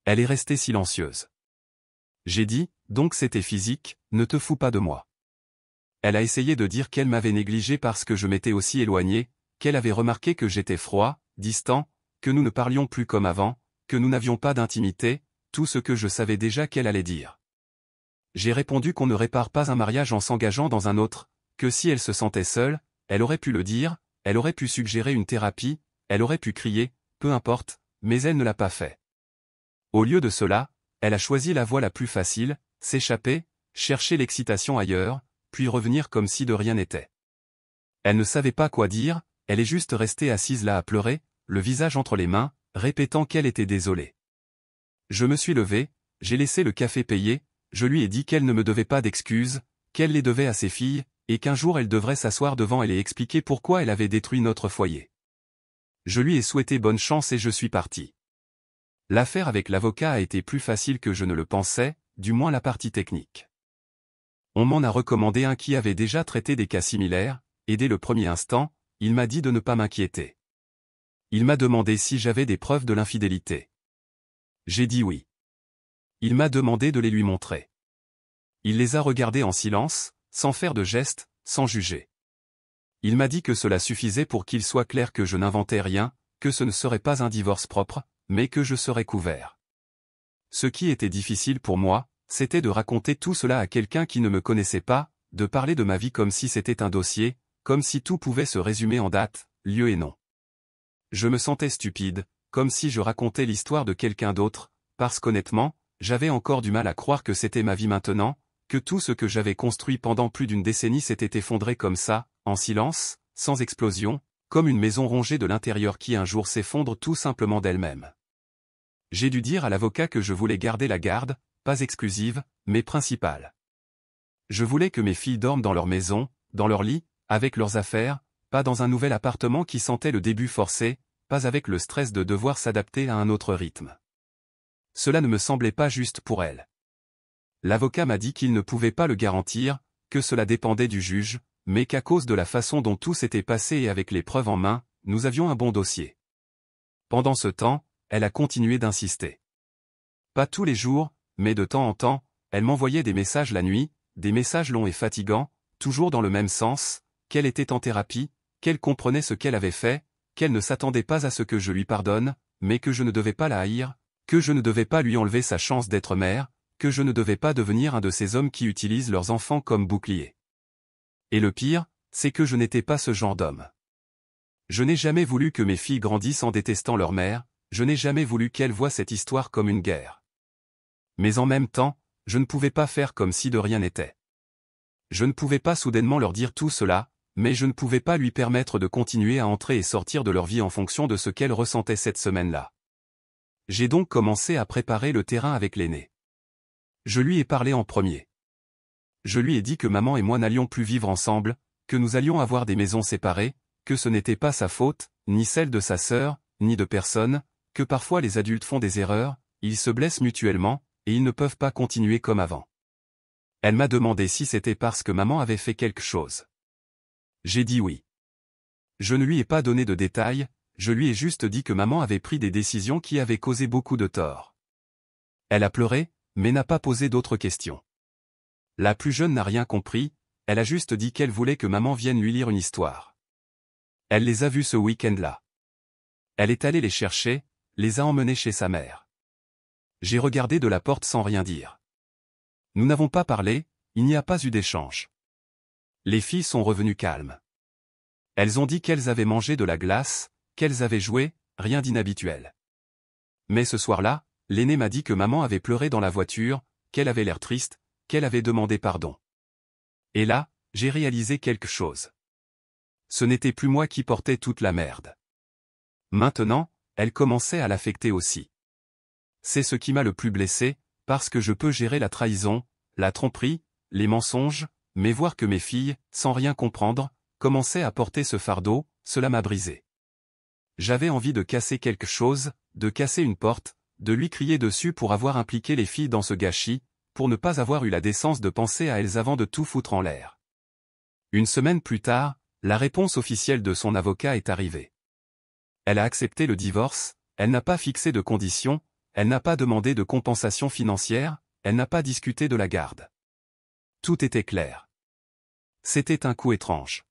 Elle est restée silencieuse. J'ai dit, donc c'était physique, ne te fous pas de moi. Elle a essayé de dire qu'elle m'avait négligé parce que je m'étais aussi éloigné, qu'elle avait remarqué que j'étais froid, distant, que nous ne parlions plus comme avant, que nous n'avions pas d'intimité, tout ce que je savais déjà qu'elle allait dire. J'ai répondu qu'on ne répare pas un mariage en s'engageant dans un autre, que si elle se sentait seule, elle aurait pu le dire, elle aurait pu suggérer une thérapie, elle aurait pu crier, peu importe, mais elle ne l'a pas fait. Au lieu de cela, elle a choisi la voie la plus facile, s'échapper, chercher l'excitation ailleurs, puis revenir comme si de rien n'était. Elle ne savait pas quoi dire, elle est juste restée assise là à pleurer, le visage entre les mains, répétant qu'elle était désolée. Je me suis levé, j'ai laissé le café payer, je lui ai dit qu'elle ne me devait pas d'excuses, qu'elle les devait à ses filles, et qu'un jour elle devrait s'asseoir devant elle et expliquer pourquoi elle avait détruit notre foyer. Je lui ai souhaité bonne chance et je suis parti. L'affaire avec l'avocat a été plus facile que je ne le pensais, du moins la partie technique. On m'en a recommandé un qui avait déjà traité des cas similaires, et dès le premier instant, il m'a dit de ne pas m'inquiéter. Il m'a demandé si j'avais des preuves de l'infidélité. J'ai dit oui. Il m'a demandé de les lui montrer. Il les a regardées en silence, sans faire de gestes, sans juger. Il m'a dit que cela suffisait pour qu'il soit clair que je n'inventais rien, que ce ne serait pas un divorce propre, mais que je serais couvert. Ce qui était difficile pour moi, c'était de raconter tout cela à quelqu'un qui ne me connaissait pas, de parler de ma vie comme si c'était un dossier, comme si tout pouvait se résumer en date, lieu et nom. Je me sentais stupide, comme si je racontais l'histoire de quelqu'un d'autre, parce qu'honnêtement, j'avais encore du mal à croire que c'était ma vie maintenant, que tout ce que j'avais construit pendant plus d'une décennie s'était effondré comme ça, en silence, sans explosion, comme une maison rongée de l'intérieur qui un jour s'effondre tout simplement d'elle-même. J'ai dû dire à l'avocat que je voulais garder la garde, pas exclusive, mais principale. Je voulais que mes filles dorment dans leur maison, dans leur lit, avec leurs affaires, pas dans un nouvel appartement qui sentait le début forcé, pas avec le stress de devoir s'adapter à un autre rythme. Cela ne me semblait pas juste pour elles. L'avocat m'a dit qu'il ne pouvait pas le garantir, que cela dépendait du juge, mais qu'à cause de la façon dont tout s'était passé et avec les preuves en main, nous avions un bon dossier. Pendant ce temps, elle a continué d'insister. Pas tous les jours, mais de temps en temps, elle m'envoyait des messages la nuit, des messages longs et fatigants, toujours dans le même sens, qu'elle était en thérapie, qu'elle comprenait ce qu'elle avait fait, qu'elle ne s'attendait pas à ce que je lui pardonne, mais que je ne devais pas la haïr, que je ne devais pas lui enlever sa chance d'être mère, que je ne devais pas devenir un de ces hommes qui utilisent leurs enfants comme bouclier. Et le pire, c'est que je n'étais pas ce genre d'homme. Je n'ai jamais voulu que mes filles grandissent en détestant leur mère, je n'ai jamais voulu qu'elles voient cette histoire comme une guerre. Mais en même temps, je ne pouvais pas faire comme si de rien n'était. Je ne pouvais pas soudainement leur dire tout cela, mais je ne pouvais pas lui permettre de continuer à entrer et sortir de leur vie en fonction de ce qu'elle ressentait cette semaine-là. J'ai donc commencé à préparer le terrain avec l'aîné. Je lui ai parlé en premier. Je lui ai dit que maman et moi n'allions plus vivre ensemble, que nous allions avoir des maisons séparées, que ce n'était pas sa faute, ni celle de sa sœur, ni de personne, que parfois les adultes font des erreurs, ils se blessent mutuellement, et ils ne peuvent pas continuer comme avant. Elle m'a demandé si c'était parce que maman avait fait quelque chose. J'ai dit oui. Je ne lui ai pas donné de détails, je lui ai juste dit que maman avait pris des décisions qui avaient causé beaucoup de tort. Elle a pleuré, mais n'a pas posé d'autres questions. La plus jeune n'a rien compris, elle a juste dit qu'elle voulait que maman vienne lui lire une histoire. Elle les a vus ce week-end-là. Elle est allée les chercher, les a emmenés chez sa mère. J'ai regardé de la porte sans rien dire. Nous n'avons pas parlé, il n'y a pas eu d'échange. Les filles sont revenues calmes. Elles ont dit qu'elles avaient mangé de la glace, qu'elles avaient joué, rien d'inhabituel. Mais ce soir-là, l'aînée m'a dit que maman avait pleuré dans la voiture, qu'elle avait l'air triste, qu'elle avait demandé pardon. Et là, j'ai réalisé quelque chose. Ce n'était plus moi qui portais toute la merde. Maintenant, elle commençait à l'affecter aussi. C'est ce qui m'a le plus blessé, parce que je peux gérer la trahison, la tromperie, les mensonges, mais voir que mes filles, sans rien comprendre, commençaient à porter ce fardeau, cela m'a brisé. J'avais envie de casser quelque chose, de casser une porte, de lui crier dessus pour avoir impliqué les filles dans ce gâchis, pour ne pas avoir eu la décence de penser à elles avant de tout foutre en l'air. Une semaine plus tard, la réponse officielle de son avocat est arrivée. Elle a accepté le divorce, elle n'a pas fixé de conditions, elle n'a pas demandé de compensation financière, elle n'a pas discuté de la garde. Tout était clair. C'était un coup étrange.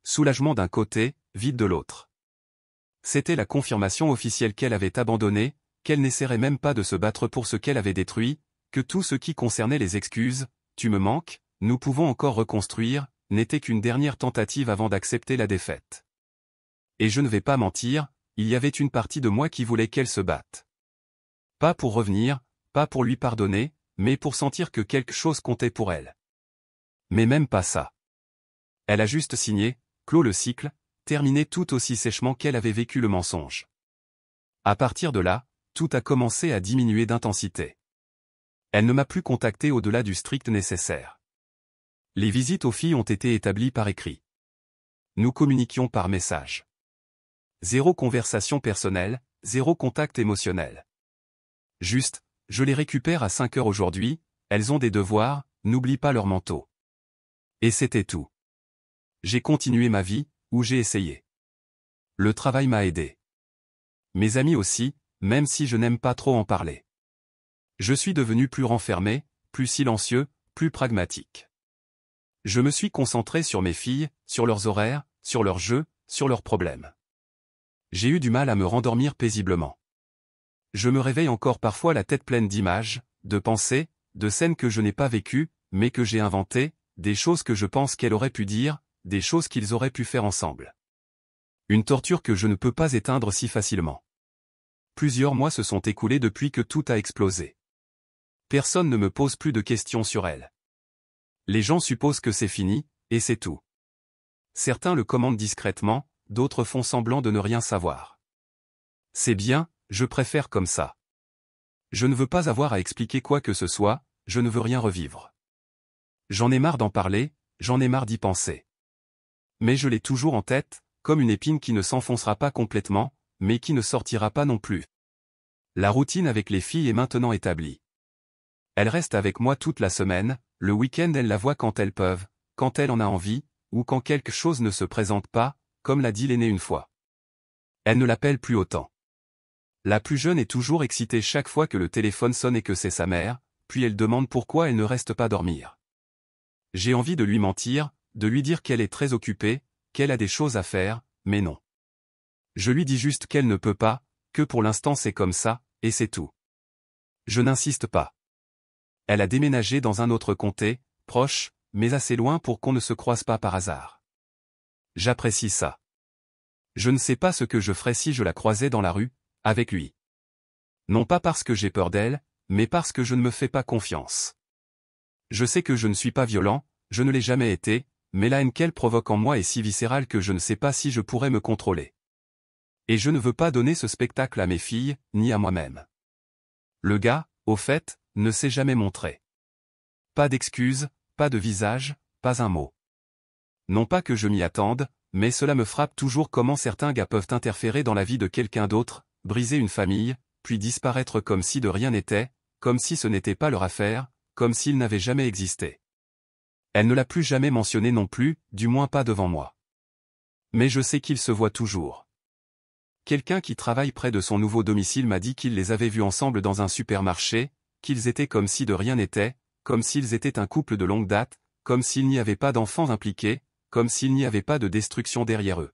Soulagement d'un côté, vide de l'autre. C'était la confirmation officielle qu'elle avait abandonné, qu'elle n'essaierait même pas de se battre pour ce qu'elle avait détruit, que tout ce qui concernait les excuses, « tu me manques, nous pouvons encore reconstruire », n'était qu'une dernière tentative avant d'accepter la défaite. Et je ne vais pas mentir, il y avait une partie de moi qui voulait qu'elle se batte. Pas pour revenir, pas pour lui pardonner, mais pour sentir que quelque chose comptait pour elle. Mais même pas ça. Elle a juste signé, clos le cycle, terminé tout aussi sèchement qu'elle avait vécu le mensonge. À partir de là, tout a commencé à diminuer d'intensité. Elle ne m'a plus contacté au-delà du strict nécessaire. Les visites aux filles ont été établies par écrit. Nous communiquions par message. Zéro conversation personnelle, zéro contact émotionnel. Juste, je les récupère à 5 heures aujourd'hui, elles ont des devoirs, n'oublie pas leur manteau. Et c'était tout. J'ai continué ma vie, ou j'ai essayé. Le travail m'a aidé. Mes amis aussi, même si je n'aime pas trop en parler. Je suis devenu plus renfermé, plus silencieux, plus pragmatique. Je me suis concentré sur mes filles, sur leurs horaires, sur leurs jeux, sur leurs problèmes. J'ai eu du mal à me rendormir paisiblement. Je me réveille encore parfois la tête pleine d'images, de pensées, de scènes que je n'ai pas vécues, mais que j'ai inventées, des choses que je pense qu'elle aurait pu dire, des choses qu'ils auraient pu faire ensemble. Une torture que je ne peux pas éteindre si facilement. Plusieurs mois se sont écoulés depuis que tout a explosé. Personne ne me pose plus de questions sur elle. Les gens supposent que c'est fini, et c'est tout. Certains le commandent discrètement, d'autres font semblant de ne rien savoir. C'est bien, je préfère comme ça. Je ne veux pas avoir à expliquer quoi que ce soit, je ne veux rien revivre. J'en ai marre d'en parler, j'en ai marre d'y penser. Mais je l'ai toujours en tête, comme une épine qui ne s'enfoncera pas complètement, mais qui ne sortira pas non plus. La routine avec les filles est maintenant établie. Elles restent avec moi toute la semaine, le week-end elles la voient quand elles peuvent, quand elle en a envie, ou quand quelque chose ne se présente pas, comme l'a dit l'aînée une fois. Elle ne l'appelle plus autant. La plus jeune est toujours excitée chaque fois que le téléphone sonne et que c'est sa mère, puis elle demande pourquoi elle ne reste pas dormir. J'ai envie de lui mentir, de lui dire qu'elle est très occupée, qu'elle a des choses à faire, mais non. Je lui dis juste qu'elle ne peut pas, que pour l'instant c'est comme ça, et c'est tout. Je n'insiste pas. Elle a déménagé dans un autre comté, proche, mais assez loin pour qu'on ne se croise pas par hasard. J'apprécie ça. Je ne sais pas ce que je ferais si je la croisais dans la rue, avec lui. Non pas parce que j'ai peur d'elle, mais parce que je ne me fais pas confiance. Je sais que je ne suis pas violent, je ne l'ai jamais été, mais la haine qu'elle provoque en moi est si viscérale que je ne sais pas si je pourrais me contrôler. Et je ne veux pas donner ce spectacle à mes filles, ni à moi-même. Le gars, au fait, ne s'est jamais montré. Pas d'excuses, pas de visage, pas un mot. Non pas que je m'y attende, mais cela me frappe toujours comment certains gars peuvent interférer dans la vie de quelqu'un d'autre, briser une famille, puis disparaître comme si de rien n'était, comme si ce n'était pas leur affaire, comme s'ils n'avaient jamais existé. Elle ne l'a plus jamais mentionné non plus, du moins pas devant moi. Mais je sais qu'ils se voient toujours. Quelqu'un qui travaille près de son nouveau domicile m'a dit qu'il les avait vus ensemble dans un supermarché, qu'ils étaient comme si de rien n'était, comme s'ils étaient un couple de longue date, comme s'il n'y avait pas d'enfants impliqués, comme s'il n'y avait pas de destruction derrière eux.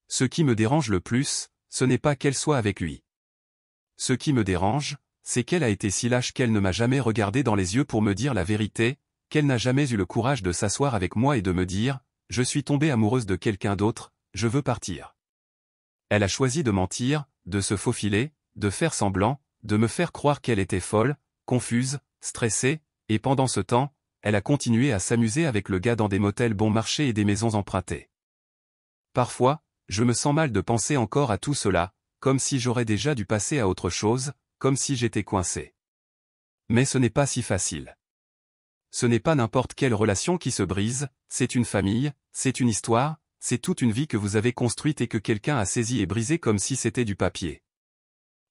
Ce qui me dérange le plus, ce n'est pas qu'elle soit avec lui. Ce qui me dérange, c'est qu'elle a été si lâche qu'elle ne m'a jamais regardé dans les yeux pour me dire la vérité, qu'elle n'a jamais eu le courage de s'asseoir avec moi et de me dire « Je suis tombée amoureuse de quelqu'un d'autre, je veux partir ». Elle a choisi de mentir, de se faufiler, de faire semblant, de me faire croire qu'elle était folle, confuse, stressée, et pendant ce temps, elle a continué à s'amuser avec le gars dans des motels bon marché et des maisons empruntées. Parfois, je me sens mal de penser encore à tout cela, comme si j'aurais déjà dû passer à autre chose, comme si j'étais coincé. Mais ce n'est pas si facile. Ce n'est pas n'importe quelle relation qui se brise, c'est une famille, c'est une histoire, c'est toute une vie que vous avez construite et que quelqu'un a saisie et brisée comme si c'était du papier.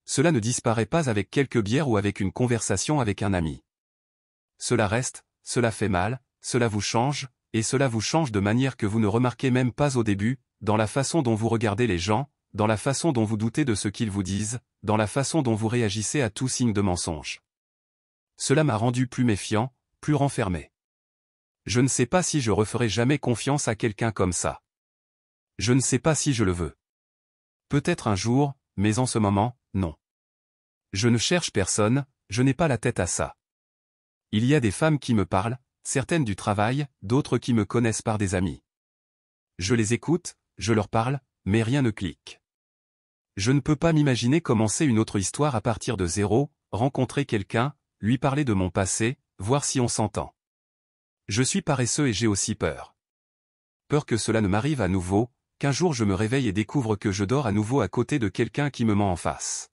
Cela ne disparaît pas avec quelques bières ou avec une conversation avec un ami. Cela reste, cela fait mal, cela vous change, et cela vous change de manière que vous ne remarquez même pas au début, dans la façon dont vous regardez les gens, dans la façon dont vous doutez de ce qu'ils vous disent, dans la façon dont vous réagissez à tout signe de mensonge. Cela m'a rendu plus méfiant, plus renfermé. Je ne sais pas si je referai jamais confiance à quelqu'un comme ça. Je ne sais pas si je le veux. Peut-être un jour, mais en ce moment, non. Je ne cherche personne, je n'ai pas la tête à ça. Il y a des femmes qui me parlent, certaines du travail, d'autres qui me connaissent par des amis. Je les écoute, je leur parle, mais rien ne clique. Je ne peux pas m'imaginer commencer une autre histoire à partir de zéro, rencontrer quelqu'un, lui parler de mon passé, voir si on s'entend. Je suis paresseux et j'ai aussi peur. Peur que cela ne m'arrive à nouveau, qu'un jour je me réveille et découvre que je dors à nouveau à côté de quelqu'un qui me ment en face.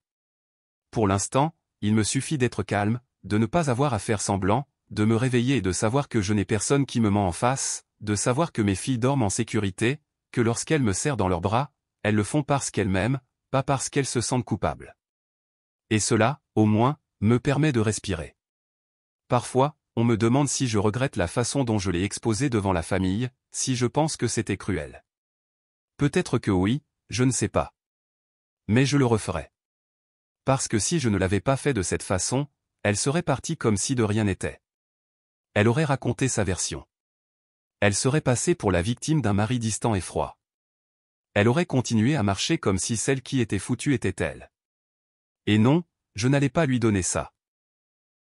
Pour l'instant, il me suffit d'être calme, de ne pas avoir à faire semblant, de me réveiller et de savoir que je n'ai personne qui me ment en face, de savoir que mes filles dorment en sécurité, que lorsqu'elles me serrent dans leurs bras, elles le font parce qu'elles m'aiment, pas parce qu'elles se sentent coupables. Et cela, au moins, me permet de respirer. Parfois, on me demande si je regrette la façon dont je l'ai exposé devant la famille, si je pense que c'était cruel. Peut-être que oui, je ne sais pas. Mais je le referai. Parce que si je ne l'avais pas fait de cette façon, elle serait partie comme si de rien n'était. Elle aurait raconté sa version. Elle serait passée pour la victime d'un mari distant et froid. Elle aurait continué à marcher comme si celle qui était foutue était elle. Et non, je n'allais pas lui donner ça.